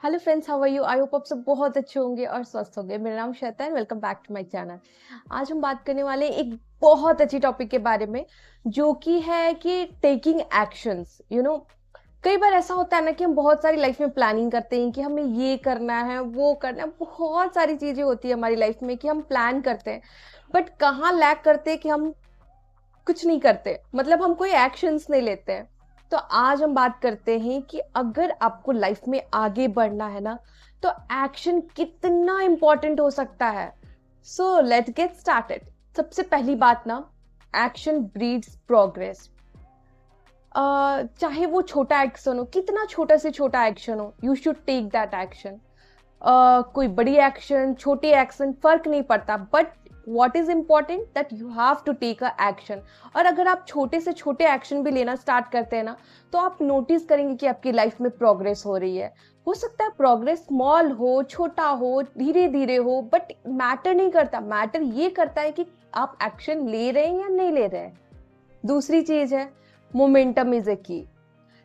Hello friends, how are you? I hope आप सब बहुत अच्छे होंगे और स्वस्थ होंगे। मेरा नाम श्वेता है। Welcome back to my channel. आज हम बात करने वाले हैं एक बहुत अच्छी टॉपिक के बारे में, जो कि है कि टेकिंग एक्शंस। कई बार ऐसा होता है ना कि हम बहुत सारी लाइफ में प्लानिंग करते हैं कि हमें ये करना है, वो करना है। बहुत सारी चीजें होती है हमारी लाइफ में कि हम प्लान करते हैं, बट कहाँ लैक करते हैं कि हम कुछ नहीं करते, मतलब हम कोई एक्शंस नहीं लेते हैं। तो आज हम बात करते हैं कि अगर आपको लाइफ में आगे बढ़ना है ना, तो एक्शन कितना इंपॉर्टेंट हो सकता है। So let's get started. सबसे पहली बात ना, एक्शन ब्रीड्स प्रोग्रेस। चाहे वो छोटा एक्शन हो, कितना छोटा से छोटा एक्शन हो, you should take that action. कोई बड़ी एक्शन, छोटी एक्शन, फर्क नहीं पड़ता, but what is important that you have to take a action. और अगर आप छोटे से छोटे एक्शन भी लेना स्टार्ट करते हैं ना, तो आप नोटिस करेंगे कि आपकी लाइफ में प्रोग्रेस हो रही है। हो सकता है प्रोग्रेस स्मॉल हो, छोटा हो, धीरे धीरे हो, बट मैटर नहीं करता। मैटर ये करता है कि आप एक्शन ले रहे हैं या नहीं ले रहे हैं। दूसरी चीज है, मोमेंटम इज ए की।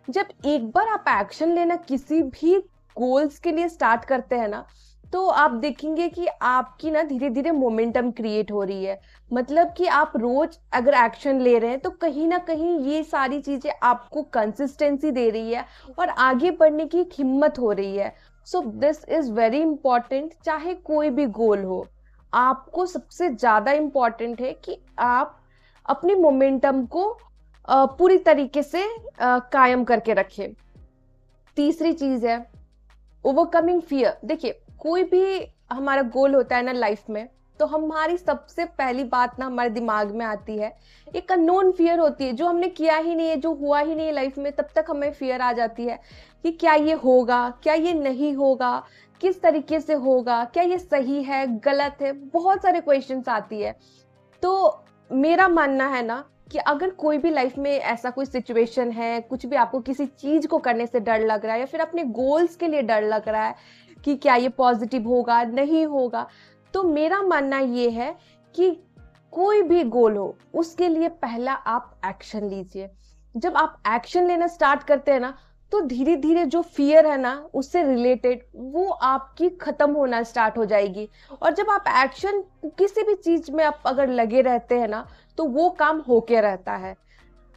जब एक बार आप एक्शन लेना किसी भी गोल्स के लिए स्टार्ट करते हैं ना, तो आप देखेंगे कि आपकी ना धीरे धीरे मोमेंटम क्रिएट हो रही है। मतलब कि आप रोज अगर एक्शन ले रहे हैं, तो कहीं ना कहीं ये सारी चीजें आपको कंसिस्टेंसी दे रही है और आगे बढ़ने की एक हिम्मत हो रही है। So this is very important. चाहे कोई भी गोल हो, आपको सबसे ज्यादा इंपॉर्टेंट है कि आप अपनी मोमेंटम को पूरी तरीके से कायम करके रखें। तीसरी चीज है ओवरकमिंग फियर। देखिए, कोई भी हमारा गोल होता है ना लाइफ में, तो हमारी सबसे पहली बात ना हमारे दिमाग में आती है, एक अननोन फियर होती है, जो हमने किया ही नहीं है, जो हुआ ही नहीं है लाइफ में, तब तक हमें फियर आ जाती है कि क्या ये होगा, क्या ये नहीं होगा, किस तरीके से होगा, क्या ये सही है, गलत है। बहुत सारे क्वेश्चंस आती है। तो मेरा मानना है ना कि अगर कोई भी लाइफ में ऐसा कोई सिचुएशन है, कुछ भी आपको किसी चीज को करने से डर लग रहा है, या फिर अपने गोल्स के लिए डर लग रहा है कि क्या ये पॉजिटिव होगा, नहीं होगा, तो मेरा मानना ये है कि कोई भी गोल हो, उसके लिए पहला आप एक्शन लीजिए। जब आप एक्शन लेना स्टार्ट करते हैं ना, तो धीरे धीरे जो फियर है ना उससे रिलेटेड, वो आपकी खत्म होना स्टार्ट हो जाएगी। और जब आप एक्शन किसी भी चीज में आप अगर लगे रहते हैं ना, तो वो काम होके रहता है,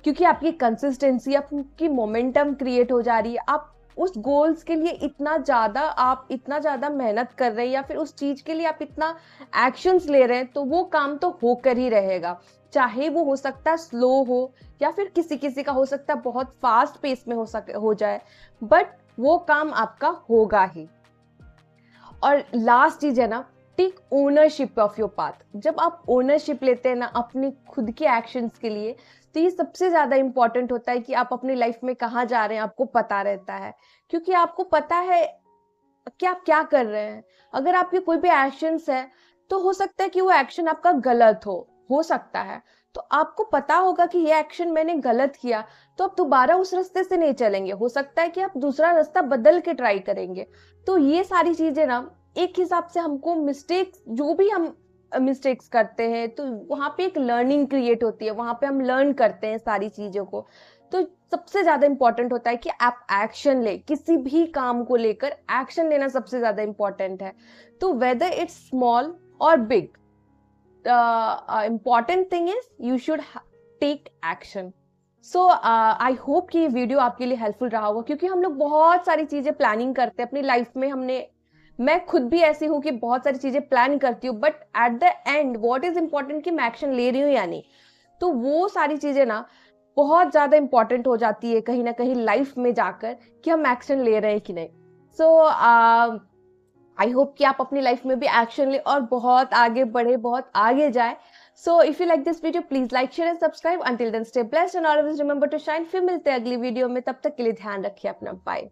क्योंकि आपकी कंसिस्टेंसी, आपकी मोमेंटम क्रिएट हो जा रही है। आप उस गोल्स के लिए इतना ज्यादा मेहनत कर रहे हैं, या फिर उस चीज के लिए आप इतना एक्शंस ले रहे हैं, तो वो काम तो होकर ही रहेगा। चाहे वो हो सकता है स्लो हो, या फिर किसी किसी का हो सकता है बहुत फास्ट पेस में हो जाए, बट वो काम आपका होगा ही। और लास्ट चीज है ना, take ownership of your path. जब आप ओनरशिप लेते हैं ना अपनी खुद के एक्शंस के लिए, तो ये सबसे ज्यादा इंपॉर्टेंट होता है कि आप अपनी लाइफ में कहाँ जा रहे हैं आपको पता रहता है, क्योंकि आपको पता है कि आप क्या कर रहे हैं। अगर आपके कोई भी एक्शंस है, तो हो सकता है कि वो एक्शन आपका गलत हो सकता है, तो आपको पता होगा कि ये एक्शन मैंने गलत किया, तो आप दोबारा उस रास्ते से नहीं चलेंगे। हो सकता है कि आप दूसरा रास्ता बदल के ट्राई करेंगे। तो ये सारी चीजें ना, एक हिसाब से हमको मिस्टेक्स, जो भी हम मिस्टेक्स करते हैं, तो वहां पे एक लर्निंग क्रिएट होती है, वहां पे हम लर्न करते हैं सारी चीजों को। तो सबसे ज्यादा इंपॉर्टेंट होता है कि आप एक्शन ले, किसी भी काम को लेकर एक्शन लेना सबसे ज्यादा इंपॉर्टेंट है। तो वेदर इट्स स्मॉल और big, important thing is you should take action. So I hope कि ये वीडियो आपके लिए हेल्पफुल रहा होगा, क्योंकि हम लोग बहुत सारी चीजें प्लानिंग करते हैं अपनी लाइफ में। मैं खुद भी ऐसी हूँ कि बहुत सारी चीजें प्लान करती हूँ, but at the end what is important कि मैं एक्शन ले रही हूँ या नहीं। तो वो सारी चीजें ना बहुत ज्यादा इंपॉर्टेंट हो जाती है कहीं ना कहीं लाइफ में जाकर, कि हम एक्शन ले रहे हैं कि नहीं। सो आई होप कि आप अपनी लाइफ में भी एक्शन ले और बहुत आगे बढ़े, बहुत आगे जाए। So if you like this video, please like, share and subscribe. Until then stay blessed and always remember to shine. फिर मिलते हैं अगली वीडियो में, तब तक के लिए ध्यान रखिए अपना। बाय।